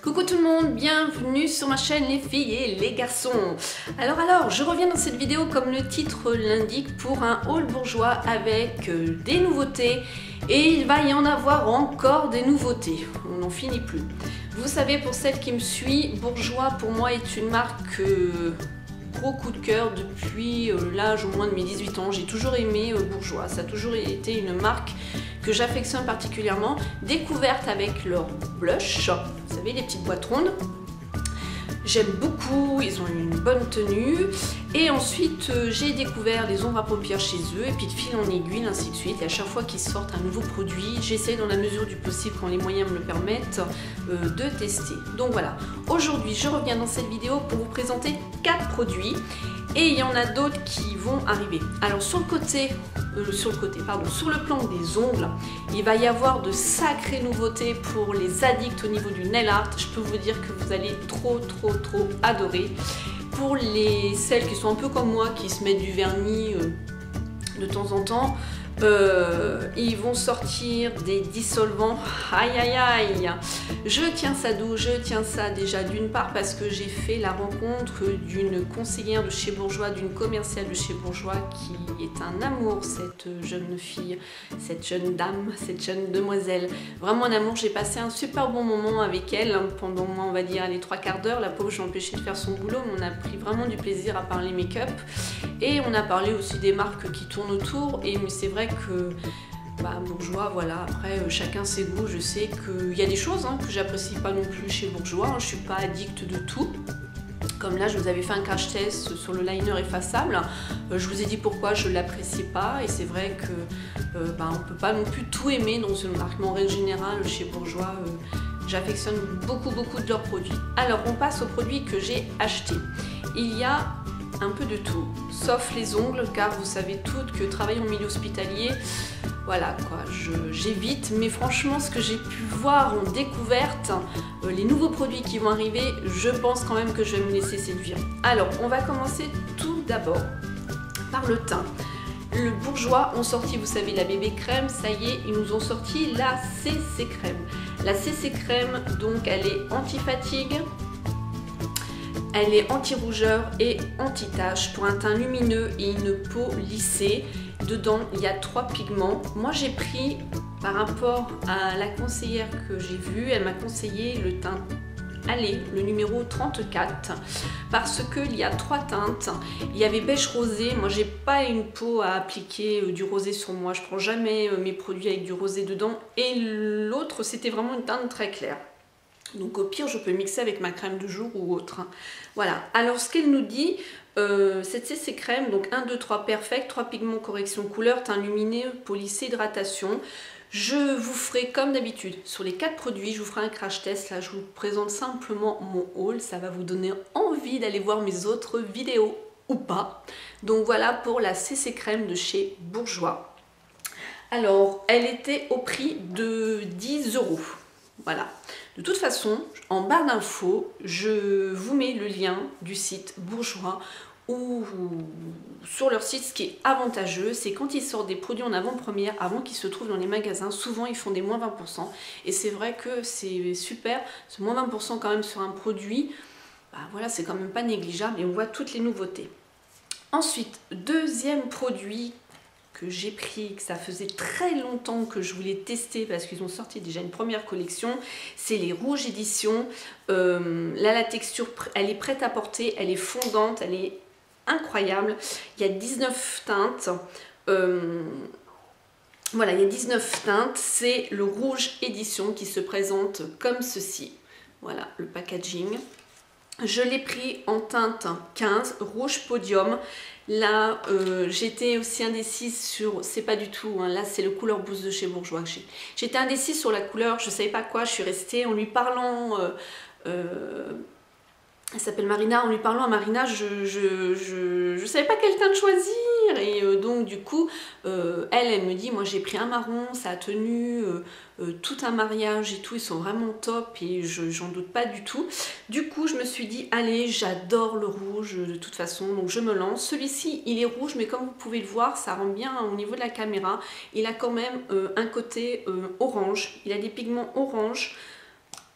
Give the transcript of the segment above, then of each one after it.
Coucou tout le monde, bienvenue sur ma chaîne les filles et les garçons. Alors, je reviens dans cette vidéo comme le titre l'indique pour un haul bourgeois avec des nouveautés et il va y en avoir encore des nouveautés, on n'en finit plus. Vous savez, pour celle qui me suit, Bourjois pour moi est une marque gros coup de cœur depuis l'âge au moins de mes 18 ans. J'ai toujours aimé Bourjois, ça a toujours été une marque que j'affectionne particulièrement, découverte avec leur blush, vous savez les petites boîtes rondes. J'aime beaucoup, ils ont une bonne tenue. Et ensuite, j'ai découvert les ombres à paupières chez eux, et puis de fil en aiguille, ainsi de suite. Et à chaque fois qu'ils sortent un nouveau produit, j'essaie dans la mesure du possible, quand les moyens me le permettent, de tester. Donc voilà, aujourd'hui, je reviens dans cette vidéo pour vous présenter 4 produits. Et il y en a d'autres qui vont arriver. Alors sur le plan des ongles, il va y avoir de sacrées nouveautés pour les addicts au niveau du nail art. Je peux vous dire que vous allez trop adorer. Pour celles qui sont un peu comme moi, qui se mettent du vernis de temps en temps, ils vont sortir des dissolvants. Aïe. Je tiens ça d'où? Je tiens ça déjà d'une part parce que j'ai fait la rencontre d'une conseillère de chez Bourjois, d'une commerciale de chez Bourjois qui est un amour, cette jeune fille, cette jeune dame, cette jeune demoiselle. Vraiment un amour, j'ai passé un super bon moment avec elle pendant, on va dire, les 3/4 d'heure. La pauvre, j'ai empêché de faire son boulot, mais on a pris vraiment du plaisir à parler make-up. Et on a parlé aussi des marques qui tournent autour. Et c'est vrai que Bourjois, voilà, après chacun ses goûts. Je sais qu'il y a des choses que j'apprécie pas non plus chez Bourjois, je suis pas addict de tout. Comme là, je vous avais fait un crash test sur le liner effaçable. Je vous ai dit pourquoi je l'apprécie pas, et c'est vrai que on peut pas non plus tout aimer dans une marque. Mais en règle générale, chez Bourjois, j'affectionne beaucoup de leurs produits. Alors, on passe aux produits que j'ai achetés. Il y a un peu de tout, sauf les ongles, car vous savez toutes que travailler en milieu hospitalier, voilà quoi, j'évite. Mais franchement, ce que j'ai pu voir en découverte, les nouveaux produits qui vont arriver, je pense quand même que je vais me laisser séduire. Alors, on va commencer tout d'abord par le teint. Le Bourjois ont sorti, vous savez, la bébé crème, ça y est, ils nous ont sorti la CC crème. La CC crème, donc, elle est anti-fatigue, elle est anti-rougeur et anti-tache pour un teint lumineux et une peau lissée. Dedans, il y a 3 pigments. Moi, j'ai pris, par rapport à la conseillère que j'ai vue, elle m'a conseillé le teint, allez, le numéro 34, parce qu'il y a 3 teintes. Il y avait beige rosé. Moi, j'ai pas une peau à appliquer du rosé sur moi. Je prends jamais mes produits avec du rosé dedans. Et l'autre, c'était vraiment une teinte très claire. Donc au pire, je peux mixer avec ma crème de jour ou autre. Voilà. Alors ce qu'elle nous dit, cette CC crème, donc 1, 2, 3 perfect, 3 pigments correction couleur, teint lumineux, peau lissée, hydratation. Je vous ferai comme d'habitude, sur les 4 produits, je vous ferai un crash test. Là, je vous présente simplement mon haul. Ça va vous donner envie d'aller voir mes autres vidéos ou pas. Donc voilà pour la CC crème de chez Bourjois. Alors, elle était au prix de 10 €. Voilà. De toute façon, en barre d'infos, je vous mets le lien du site Bourjois ou sur leur site. Ce qui est avantageux, c'est quand ils sortent des produits en avant-première, avant qu'ils se trouvent dans les magasins, souvent ils font des moins 20%. Et c'est vrai que c'est super, ce moins 20% quand même sur un produit, voilà, c'est quand même pas négligeable et on voit toutes les nouveautés. Ensuite, deuxième produit que j'ai pris, que ça faisait très longtemps que je voulais tester parce qu'ils ont sorti déjà une première collection, c'est les rouges éditions. Là, la texture, elle est prête à porter, elle est fondante, elle est incroyable. Il y a 19 teintes. Voilà, il y a 19 teintes. C'est le rouge édition qui se présente comme ceci. Voilà le packaging. Je l'ai pris en teinte 15, rouge podium. Là, j'étais aussi indécise sur, c'est pas du tout, là c'est le couleur boost de chez Bourjois. J'étais indécise sur la couleur, je savais pas quoi, je suis restée en lui parlant, elle s'appelle Marina, en lui parlant à Marina, je savais pas quelle teinte choisir. Et donc du coup, elle me dit, moi j'ai pris un marron, ça a tenu tout un mariage et tout, ils sont vraiment top et j'en doute pas du tout. Du coup, je me suis dit, allez, j'adore le rouge de toute façon, donc je me lance. Celui-ci, il est rouge, mais comme vous pouvez le voir, ça rend bien au niveau de la caméra. Il a quand même un côté orange, il a des pigments orange.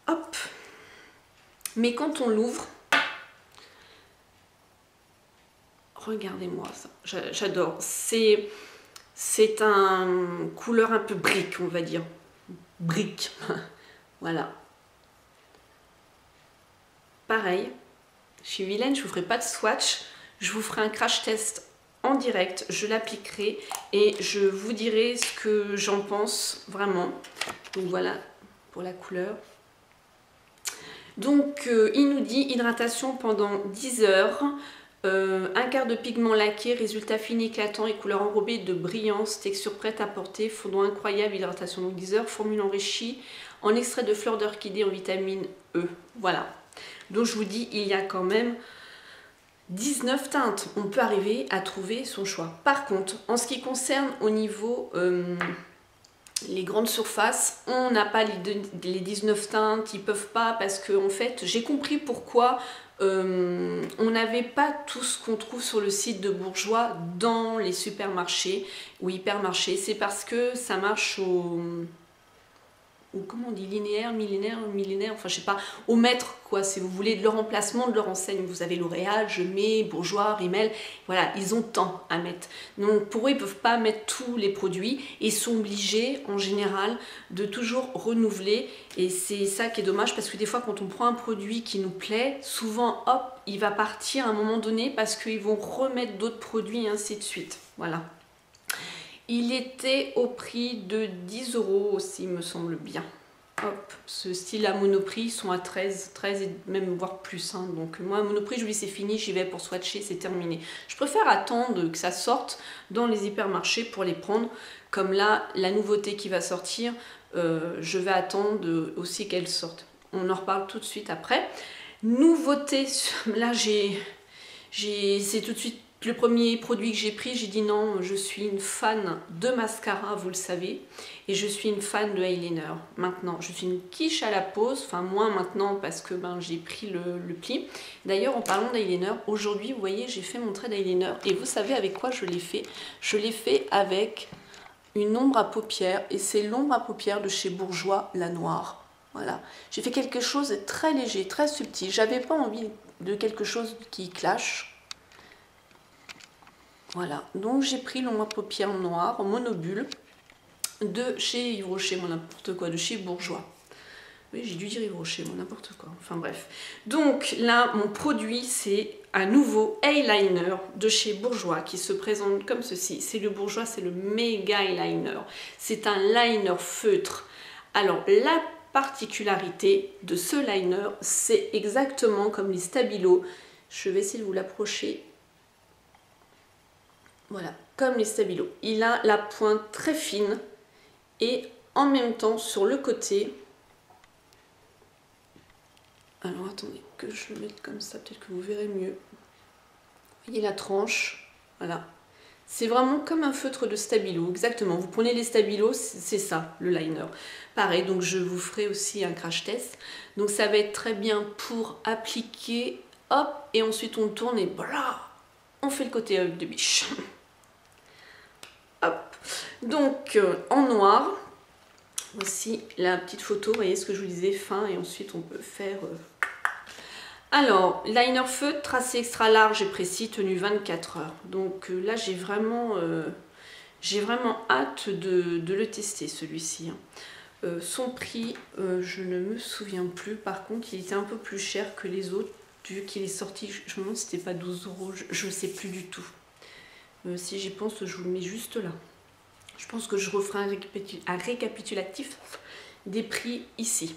Hop! Mais quand on l'ouvre, regardez-moi ça, j'adore. C'est un couleur un peu brique, on va dire. Brique, voilà. Pareil, chez Vilaine, je ne vous ferai pas de swatch, je vous ferai un crash test en direct, je l'appliquerai et je vous dirai ce que j'en pense vraiment. Donc voilà pour la couleur. Donc il nous dit hydratation pendant 10 heures, un quart de pigment laqué, résultat fini éclatant et couleur enrobée de brillance, texture prête à porter, fondant incroyable, hydratation donc 10 heures, formule enrichie en extrait de fleurs d'orchidée en vitamine E. Voilà. Donc je vous dis, il y a quand même 19 teintes. On peut arriver à trouver son choix. Par contre, en ce qui concerne au niveau les grandes surfaces, on n'a pas les 19 teintes, ils peuvent pas parce que en fait, j'ai compris pourquoi on n'avait pas tout ce qu'on trouve sur le site de Bourjois dans les supermarchés ou hypermarchés. C'est parce que ça marche ou comment on dit, linéaire, millénaire, enfin je sais pas, au mètre quoi, si vous voulez, de leur emplacement, de leur enseigne. Vous avez L'Oréal, Je mets, Bourjois, Rimmel, voilà, ils ont tant à mettre. Donc pour eux, ils peuvent pas mettre tous les produits et sont obligés en général de toujours renouveler. Et c'est ça qui est dommage parce que des fois quand on prend un produit qui nous plaît, souvent hop, il va partir à un moment donné parce qu'ils vont remettre d'autres produits et ainsi de suite. Voilà. Il était au prix de 10 € aussi, me semble bien. Hop, ce style à Monoprix, ils sont à 13 et même voire plus. Hein. Donc moi, à Monoprix, je lui dis c'est fini, j'y vais pour swatcher, c'est terminé. Je préfère attendre que ça sorte dans les hypermarchés pour les prendre. Comme là, la nouveauté qui va sortir, je vais attendre aussi qu'elle sorte. On en reparle tout de suite après. Nouveauté, là c'est tout de suite le premier produit que j'ai pris, j'ai dit non, je suis une fan de mascara, vous le savez, et je suis une fan de eyeliner. Maintenant, je suis une quiche à la pose, enfin moins maintenant parce que j'ai pris le pli. D'ailleurs, en parlant d'eyeliner, aujourd'hui, vous voyez, j'ai fait mon trait d'eyeliner, et vous savez avec quoi je l'ai fait? Je l'ai fait avec une ombre à paupières, et c'est l'ombre à paupières de chez Bourjois, la noire. Voilà, j'ai fait quelque chose de très léger, très subtil. J'avais pas envie de quelque chose qui clash. Voilà, donc j'ai pris l'ombre à paupières noire en monobule de chez Yves Rocher, mon n'importe quoi, de chez Bourjois. Oui, j'ai dû dire Yves Rocher, mon n'importe quoi, enfin bref. Donc là, mon produit, c'est un nouveau eyeliner de chez Bourjois qui se présente comme ceci. C'est le Bourjois, c'est le méga eyeliner. C'est un liner feutre. Alors, la particularité de ce liner, c'est exactement comme les Stabilo. Je vais essayer de vous l'approcher. Voilà, comme les Stabilo. Il a la pointe très fine et en même temps sur le côté. Alors attendez que je le mette comme ça, peut-être que vous verrez mieux. Vous voyez la tranche, voilà. C'est vraiment comme un feutre de Stabilo, exactement. Vous prenez les Stabilo, c'est ça, le liner. Pareil, donc je vous ferai aussi un crash test. Donc ça va être très bien pour appliquer, hop, et ensuite on tourne et voilà, on fait le côté œuf de biche. Hop. Donc en noir, voici la petite photo, vous voyez ce que je vous disais, fin, et ensuite on peut faire... Alors, liner feutre, tracé extra large et précis, tenu 24 heures. Donc là, j'ai vraiment hâte de le tester, celui-ci. Son prix, je ne me souviens plus. Par contre, il était un peu plus cher que les autres, vu qu'il est sorti, je me demande si c'était pas 12 €, je ne sais plus du tout. Si j'y pense, je vous le mets juste là. Je pense que je referai un récapitulatif des prix ici.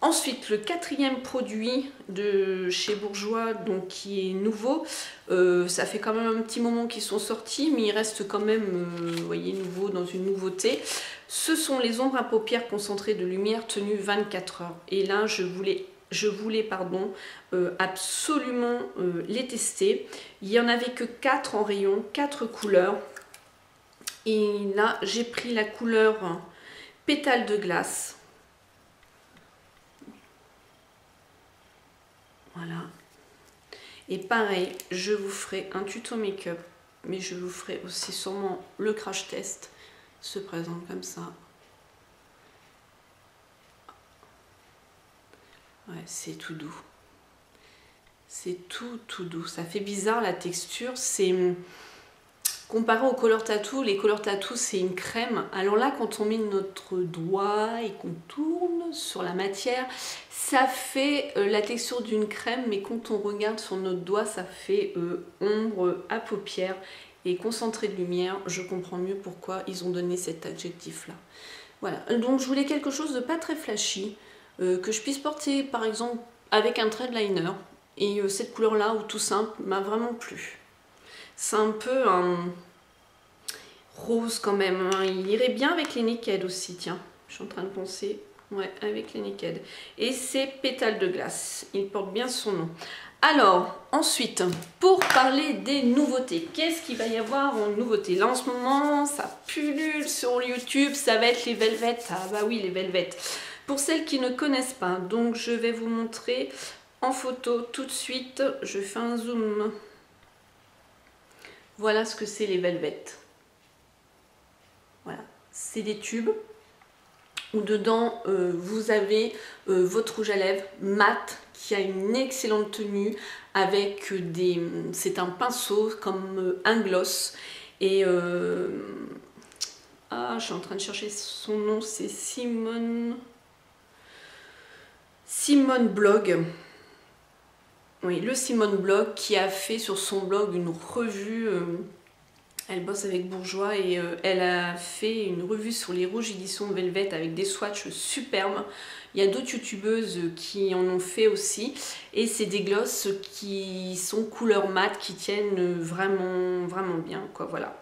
Ensuite, le quatrième produit de chez Bourjois, donc qui est nouveau, ça fait quand même un petit moment qu'ils sont sortis, mais il reste quand même, vous voyez, nouveau dans une nouveauté. Ce sont les ombres à paupières concentrées de lumière tenues 24 heures. Et là, je voulais absolument les tester. Il n'y en avait que 4 en rayon, 4 couleurs. Et là, j'ai pris la couleur pétale de glace. Voilà. Et pareil, je vous ferai un tuto make-up, mais je vous ferai aussi sûrement le crash test. Il se présente comme ça. Ouais, c'est tout doux. C'est tout doux. Ça fait bizarre la texture. C'est comparé au Color Tattoo, les Color Tattoo c'est une crème. Alors là, quand on met notre doigt et qu'on tourne sur la matière, ça fait la texture d'une crème, mais quand on regarde sur notre doigt, ça fait ombre à paupières et concentré de lumière. Je comprends mieux pourquoi ils ont donné cet adjectif-là. Voilà, donc je voulais quelque chose de pas très flashy, que je puisse porter par exemple avec un thread liner. Et cette couleur-là, ou tout simple, m'a vraiment plu. C'est un peu un rose quand même, hein. Il irait bien avec les Naked aussi, tiens. Je suis en train de penser, ouais, avec les Naked. Et c'est Pétales de glace, il porte bien son nom. Alors, ensuite, pour parler des nouveautés, qu'est-ce qu'il va y avoir en nouveauté? Là, en ce moment, ça pullule sur YouTube, ça va être les Velvet. Ah bah oui, les Velvet. Pour celles qui ne connaissent pas, donc je vais vous montrer en photo tout de suite. Je fais un zoom. Voilà ce que c'est les Velvet. Voilà, c'est des tubes où dedans vous avez votre rouge à lèvres mat qui a une excellente tenue avec des... C'est un pinceau comme un gloss et... Ah, je suis en train de chercher son nom, c'est Simone Blog. Oui, le Simone Blog qui a fait sur son blog une revue, elle bosse avec Bourjois et elle a fait une revue sur les rouges éditions Velvet avec des swatchs superbes. Il y a d'autres youtubeuses qui en ont fait aussi et c'est des glosses qui sont couleur mat, qui tiennent vraiment bien, quoi, voilà.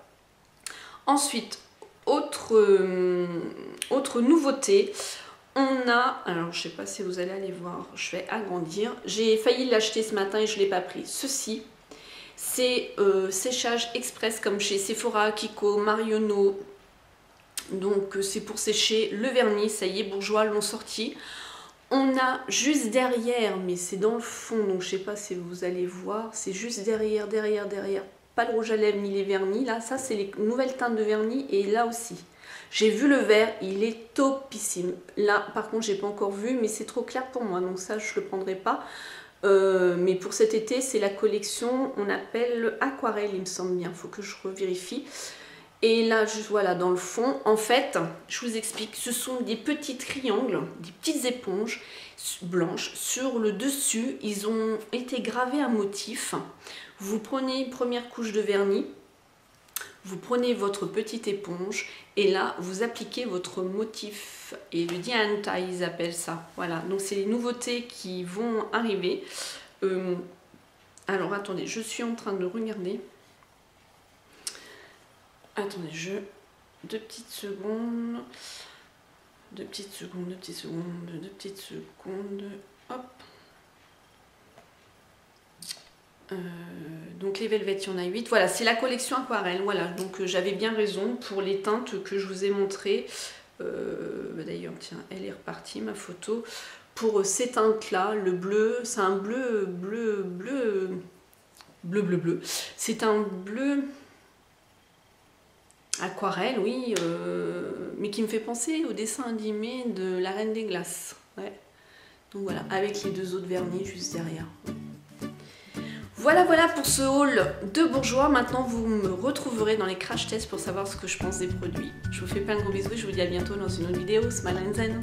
Ensuite, autre nouveauté. On a, alors je sais pas si vous allez aller voir, je vais agrandir. J'ai failli l'acheter ce matin et je ne l'ai pas pris. Ceci, c'est séchage express comme chez Sephora, Kiko, Marionneau. Donc c'est pour sécher le vernis, ça y est, Bourjois l'ont sorti. On a juste derrière, mais c'est dans le fond, donc je sais pas si vous allez voir, c'est juste derrière. Pas le rouge à lèvres ni les vernis, là, ça c'est les nouvelles teintes de vernis et là aussi. J'ai vu le vert, il est topissime. Là, par contre, j'ai pas encore vu, mais c'est trop clair pour moi, donc ça, je le prendrai pas. Mais pour cet été, c'est la collection, on appelle aquarelle, il me semble bien. Il faut que je revérifie. Et là, juste voilà, dans le fond, en fait, je vous explique, ce sont des petits triangles, des petites éponges blanches. Sur le dessus, ils ont été gravés un motif. Vous prenez une première couche de vernis. Vous prenez votre petite éponge et là vous appliquez votre motif et le dianta ils appellent ça. Voilà, donc c'est les nouveautés qui vont arriver. Alors attendez, je suis en train de regarder. Attendez, deux petites secondes. Hop. Donc les Velvet, il y en a 8. Voilà, c'est la collection aquarelle. Voilà, donc j'avais bien raison pour les teintes que je vous ai montrées. D'ailleurs, tiens, elle est repartie, ma photo. Pour ces teintes-là, le bleu, c'est un bleu. C'est un bleu aquarelle, oui, mais qui me fait penser au dessin animé de La Reine des Glaces. Ouais. Donc voilà, avec les deux autres vernis juste derrière. Voilà pour ce haul de Bourjois. Maintenant, vous me retrouverez dans les crash tests pour savoir ce que je pense des produits. Je vous fais plein de gros bisous et je vous dis à bientôt dans une autre vidéo. Smile and Zen.